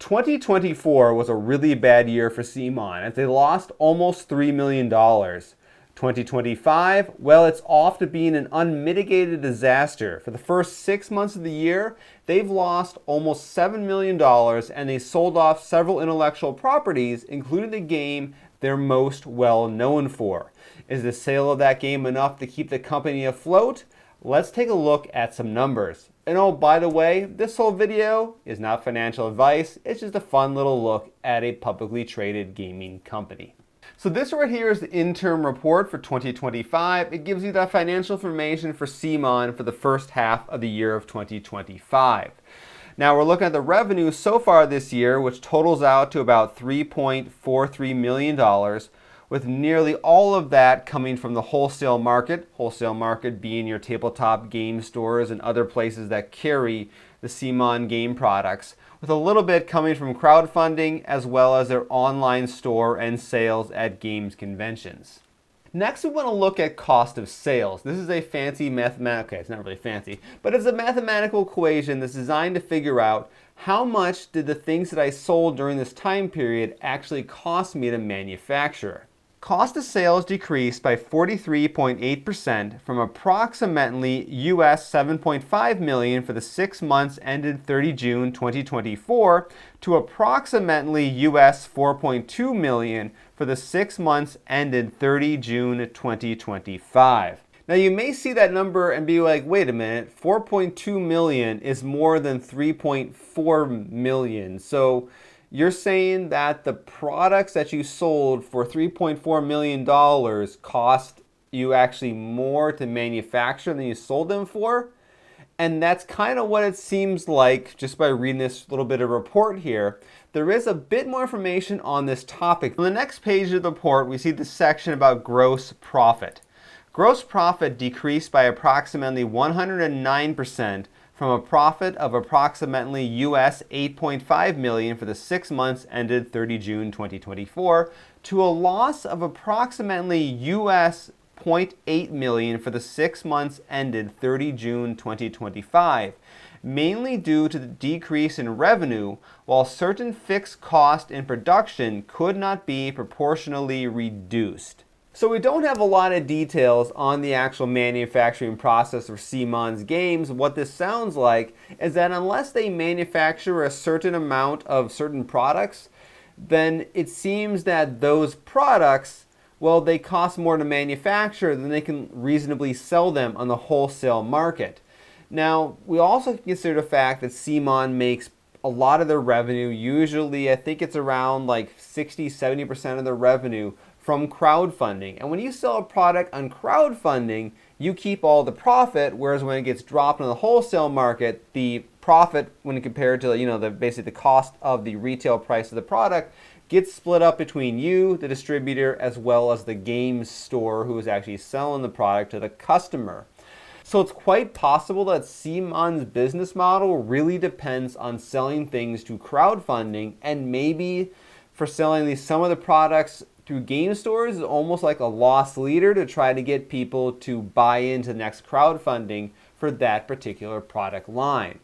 2024 was a really bad year for CMON as they lost almost $3 million. 2025, well, it's off to being an unmitigated disaster. For the first 6 months of the year, they've lost almost $7 million and they sold off several intellectual properties, including the game they're most well known for. Is the sale of that game enough to keep the company afloat? Let's take a look at some numbers. And oh, by the way, this whole video is not financial advice. It's just a fun little look at a publicly traded gaming company. So this right here is the interim report for 2025. It gives you the financial information for CMON for the first half of the year of 2025. Now we're looking at the revenue so far this year, which totals out to about $3.43 million, with nearly all of that coming from the wholesale market being your tabletop game stores and other places that carry the CMON game products, with a little bit coming from crowdfunding as well as their online store and sales at games conventions. Next, we want to look at cost of sales. This is a fancy okay, it's not really fancy, but it's a mathematical equation that's designed to figure out how much did the things that I sold during this time period actually cost me to manufacture. Cost of sales decreased by 43.8% from approximately US $7.5 million for the 6 months ended 30 June 2024 to approximately US $4.2 million for the 6 months ended 30 June 2025. Now you may see that number and be like, wait a minute, 4.2 million is more than 3.4 million. So you're saying that the products that you sold for $3.4 million cost you actually more to manufacture than you sold them for? And that's kind of what it seems like just by reading this little bit of report here. There is a bit more information on this topic. On the next page of the report, we see the section about gross profit. Gross profit decreased by approximately 109% from a profit of approximately US $8.5 million for the 6 months ended 30 June 2024 to a loss of approximately US $0.8 million for the 6 months ended 30 June 2025, mainly due to the decrease in revenue, while certain fixed costs in production could not be proportionally reduced. So we don't have a lot of details on the actual manufacturing process of CMON's games. What this sounds like is that unless they manufacture a certain amount of certain products, then it seems that those products, well, they cost more to manufacture than they can reasonably sell them on the wholesale market. Now, we also consider the fact that CMON makes a lot of their revenue, usually I think it's around like 60-70% of their revenue from crowdfunding. And when you sell a product on crowdfunding, you keep all the profit, whereas when it gets dropped in the wholesale market, the profit, when compared to basically the cost of the retail price of the product, gets split up between you, the distributor, as well as the game store who is actually selling the product to the customer. So it's quite possible that CMON's business model really depends on selling things to crowdfunding, and maybe for selling some of the products through game stores is almost like a loss leader to try to get people to buy into the next crowdfunding for that particular product line.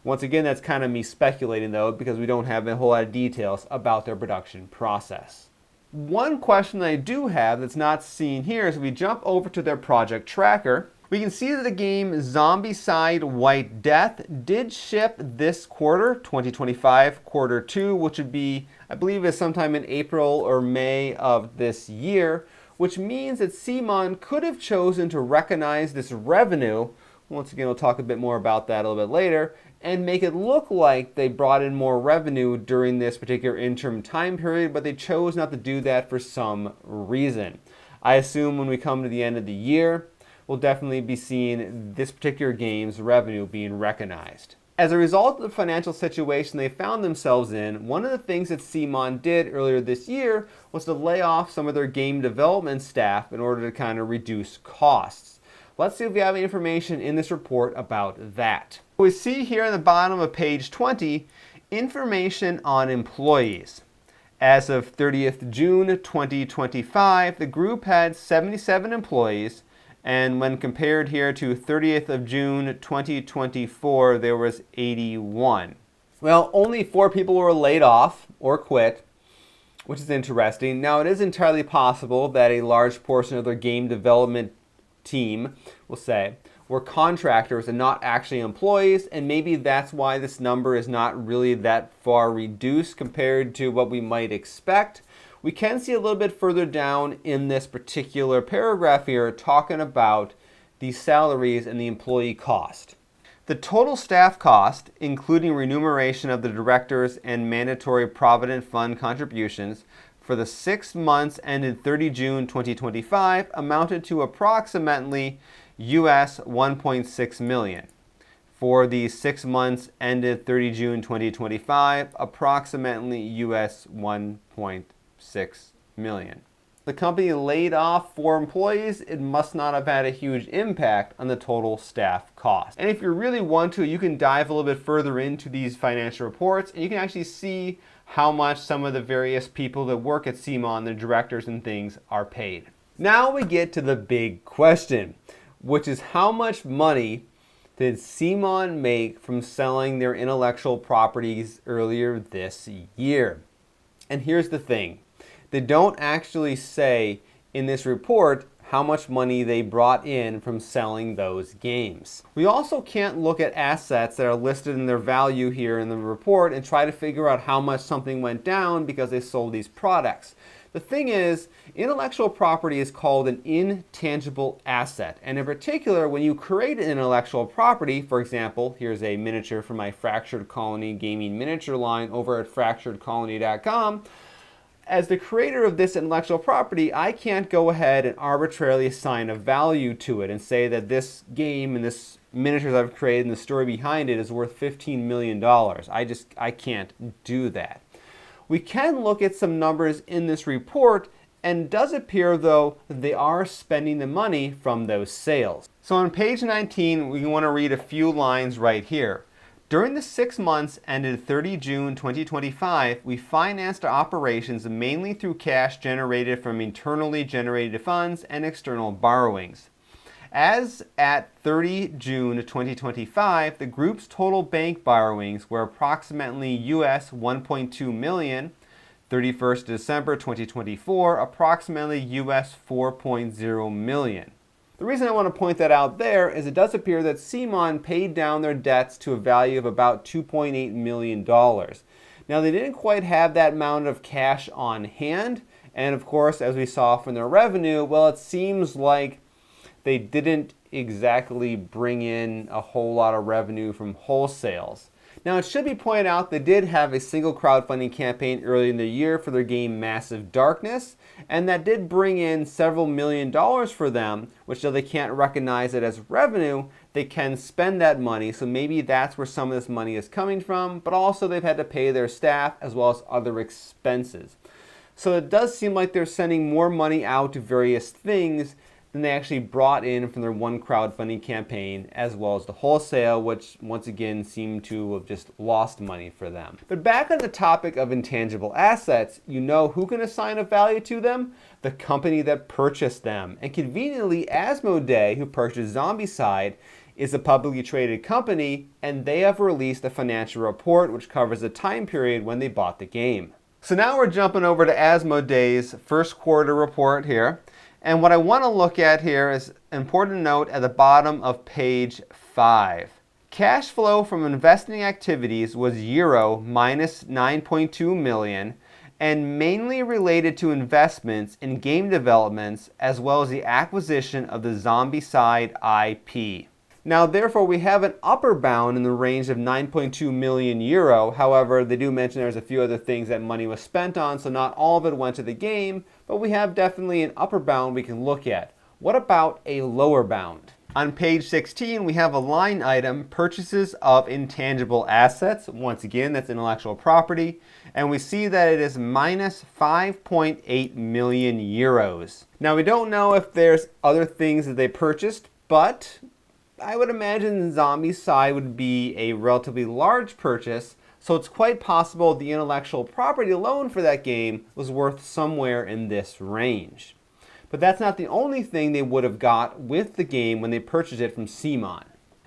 Once again, that's kind of me speculating though, because we don't have a whole lot of details about their production process. One question that I do have that's not seen here is if we jump over to their project tracker, we can see that the game Zombicide White Death did ship this quarter, 2025, quarter 2, which would be, I believe, is sometime in April or May of this year, which means that CMON could have chosen to recognize this revenue, once again we'll talk a bit more about that a little bit later, and make it look like they brought in more revenue during this particular interim time period, but they chose not to do that for some reason. I assume when we come to the end of the year, we'll definitely be seeing this particular game's revenue being recognized. As a result of the financial situation they found themselves in, one of the things that CMON did earlier this year was to lay off some of their game development staff in order to kind of reduce costs. Let's see if we have any information in this report about that. We see here on the bottom of page 20, information on employees. As of 30th June 2025, the group had 77 employees, and when compared here to 30th of June 2024, there was 81. Well, only 4 people were laid off or quit, which is interesting. Now, it is entirely possible that a large portion of their game development team, we'll say, were contractors and not actually employees, and maybe that's why this number is not really that far reduced compared to what we might expect. We can see a little bit further down in this particular paragraph here talking about the salaries and the employee cost. The total staff cost, including remuneration of the directors and mandatory Provident Fund contributions, for the 6 months ended 30 June 2025 amounted to approximately US 1.6 million. For the 6 months ended 30 June 2025, approximately US 1.6 million. The company laid off 4 employees. It must not have had a huge impact on the total staff cost. And if you really want to, you can dive a little bit further into these financial reports, and you can actually see how much some of the various people that work at CMON, the directors and things, are paid. Now we get to the big question, which is how much money did CMON make from selling their intellectual properties earlier this year? And here's the thing. They don't actually say in this report how much money they brought in from selling those games. We also can't look at assets that are listed in their value here in the report and try to figure out how much something went down because they sold these products. The thing is, intellectual property is called an intangible asset. And in particular, when you create an intellectual property, for example, here's a miniature from my Fractured Colony gaming miniature line over at fracturedcolony.com. As the creator of this intellectual property, I can't go ahead and arbitrarily assign a value to it and say that this game and this miniatures I've created and the story behind it is worth $15 million. I can't do that. We can look at some numbers in this report, and it does appear, though, that they are spending the money from those sales. So on page 19, we want to read a few lines right here. During the 6 months ended 30 June 2025, we financed our operations mainly through cash generated from internally generated funds and external borrowings. As at 30 June 2025, the group's total bank borrowings were approximately US 1.2 million. 31st December 2024, approximately US 4.0 million. The reason I want to point that out there is it does appear that CMON paid down their debts to a value of about $2.8 million. Now, they didn't quite have that amount of cash on hand, and of course, as we saw from their revenue, well, it seems like they didn't exactly bring in a whole lot of revenue from wholesales. Now, it should be pointed out they did have a single crowdfunding campaign early in the year for their game Massive Darkness, and that did bring in several $1,000,000 for them, which though they can't recognize it as revenue, they can spend that money, so maybe that's where some of this money is coming from, but also they've had to pay their staff as well as other expenses. So it does seem like they're sending more money out to various things than they actually brought in from their one crowdfunding campaign, as well as the wholesale, which once again seemed to have just lost money for them. But back on the topic of intangible assets, you know who can assign a value to them? The company that purchased them. And conveniently, Asmodee, who purchased Zombicide, is a publicly traded company, and they have released a financial report which covers the time period when they bought the game. So now we're jumping over to Asmodee's first quarter report here. And what I want to look at here is an important note at the bottom of page 5. Cash flow from investing activities was euro minus 9.2 million and mainly related to investments in game developments as well as the acquisition of the Zombicide IP. Now, therefore, we have an upper bound in the range of 9.2 million euro. However, they do mention there's a few other things that money was spent on, so not all of it went to the game, but we have definitely an upper bound we can look at. What about a lower bound? On page 16, we have a line item, purchases of intangible assets. Once again, that's intellectual property. And we see that it is minus 5.8 million euros. Now, we don't know if there's other things that they purchased, but I would imagine Zombicide would be a relatively large purchase, so it's quite possible the intellectual property alone for that game was worth somewhere in this range. But that's not the only thing they would have got with the game when they purchased it from CMON.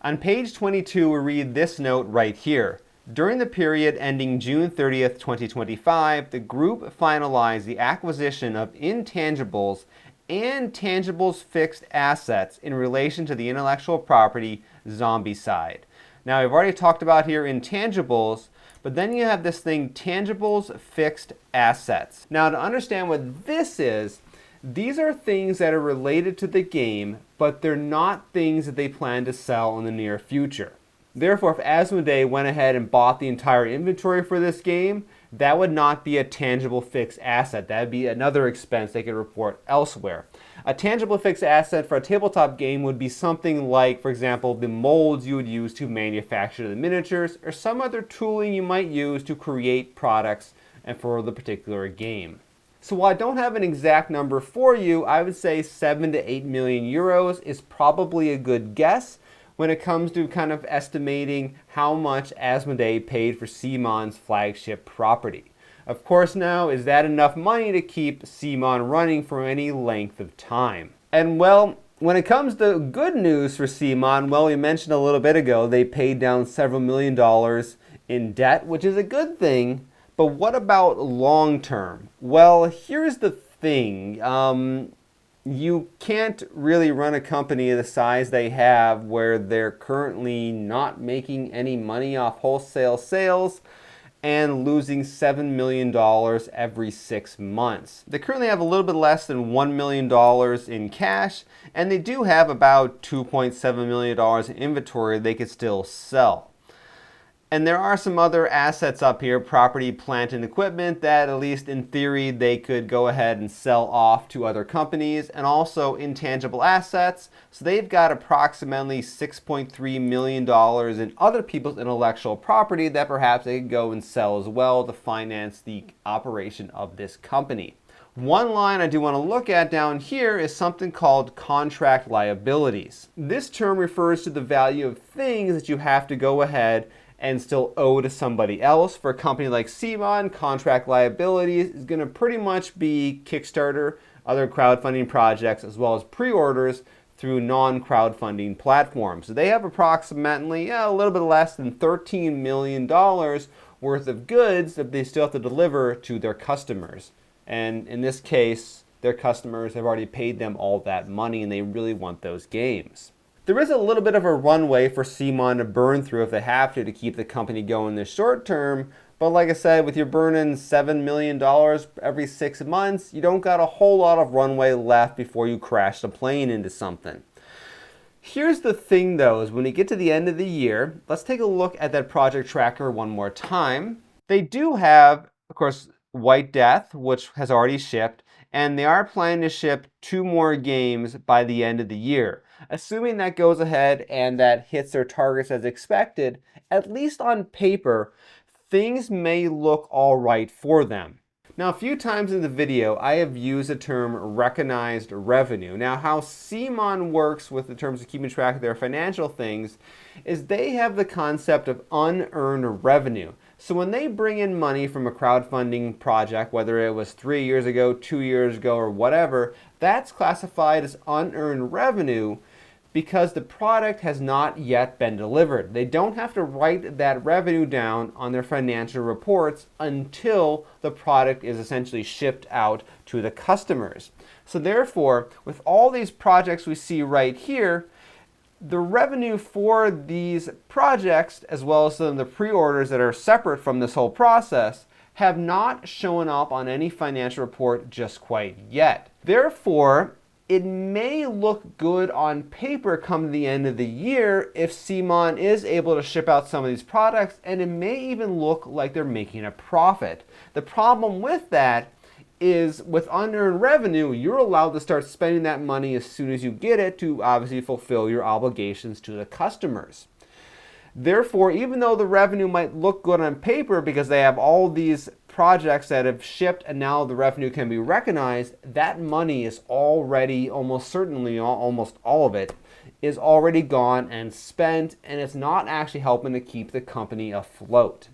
On page 22, we read this note right here. During the period ending June 30th, 2025, the group finalized the acquisition of intangibles and tangibles fixed assets in relation to the intellectual property Zombicide. Now, I've already talked about here intangibles, but then you have this thing, tangibles fixed assets. Now, to understand what this is, these are things that are related to the game, but they're not things that they plan to sell in the near future. Therefore, if Asmodee went ahead and bought the entire inventory for this game, that would not be a tangible fixed asset. That would be another expense they could report elsewhere. A tangible fixed asset for a tabletop game would be something like, for example, the molds you would use to manufacture the miniatures, or some other tooling you might use to create products and for the particular game. So while I don't have an exact number for you, I would say 7 to 8 million euros is probably a good guess when it comes to kind of estimating how much Asmodee paid for CMON's flagship property. Of course now, is that enough money to keep CMON running for any length of time? And well, when it comes to good news for CMON, well, we mentioned a little bit ago, they paid down several $1 million in debt, which is a good thing. But what about long term? Well, here's the thing. You can't really run a company of the size they have where they're currently not making any money off wholesale sales and losing $7 million every 6 months. They currently have a little bit less than $1 million in cash, and they do have about $2.7 million in inventory they could still sell. And there are some other assets up here, property, plant, and equipment, that at least in theory they could go ahead and sell off to other companies, and also intangible assets. So they've got approximately $6.3 million in other people's intellectual property that perhaps they could go and sell as well to finance the operation of this company. One line I do want to look at down here is something called contract liabilities. This term refers to the value of things that you have to go ahead and still owe to somebody else. For a company like CMON, contract liabilities is going to pretty much be Kickstarter, other crowdfunding projects, as well as pre-orders through non-crowdfunding platforms. So they have approximately a little bit less than $13 million worth of goods that they still have to deliver to their customers. And in this case, their customers have already paid them all that money and they really want those games. There is a little bit of a runway for CMON to burn through if they have to keep the company going in the short term. But like I said, with you burning $7 million every 6 months, you don't got a whole lot of runway left before you crash the plane into something. Here's the thing though, is when you get to the end of the year, let's take a look at that project tracker one more time. They do have, of course, White Death, which has already shipped, and they are planning to ship 2 more games by the end of the year. Assuming that goes ahead and that hits their targets as expected, at least on paper, things may look all right for them. Now, a few times in the video, I have used the term recognized revenue. Now, how CMON works with the terms of keeping track of their financial things is they have the concept of unearned revenue. So when they bring in money from a crowdfunding project, whether it was 3 years ago, 2 years ago, or whatever, that's classified as unearned revenue because the product has not yet been delivered. They don't have to write that revenue down on their financial reports until the product is essentially shipped out to the customers. So therefore, with all these projects we see right here, the revenue for these projects, as well as some of the pre-orders that are separate from this whole process, have not shown up on any financial report just quite yet. Therefore, it may look good on paper come the end of the year if CMON is able to ship out some of these products, and it may even look like they're making a profit. The problem with that is with unearned revenue, you're allowed to start spending that money as soon as you get it to obviously fulfill your obligations to the customers. Therefore, even though the revenue might look good on paper because they have all these projects that have shipped and now the revenue can be recognized, that money is already almost certainly, almost all of it, is already gone and spent, and it's not actually helping to keep the company afloat.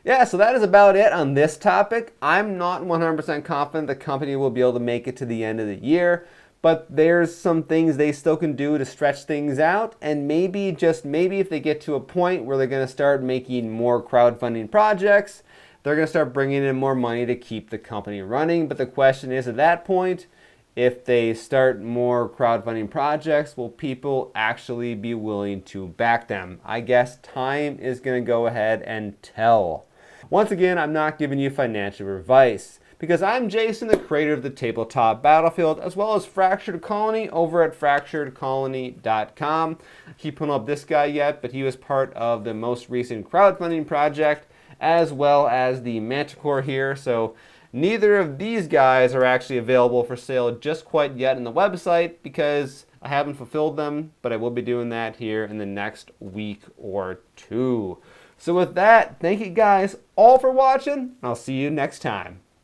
Yeah, so that is about it on this topic. I'm not 100% confident the company will be able to make it to the end of the year, but there's some things they still can do to stretch things out, and maybe, just maybe, if they get to a point where they're going to start making more crowdfunding projects, they're going to start bringing in more money to keep the company running. But the question is, at that point, if they start more crowdfunding projects, will people actually be willing to back them? I guess time is going to go ahead and tell. Once again, I'm not giving you financial advice, because I'm Jason, the creator of the Tabletop Battlefield, as well as Fractured Colony over at fracturedcolony.com. I keep putting up this guy yet, but he was part of the most recent crowdfunding project, as well as the Manticore here. So neither of these guys are actually available for sale just quite yet on the website, because I haven't fulfilled them, but I will be doing that here in the next week or two. So with that, thank you guys all for watching. I'll see you next time.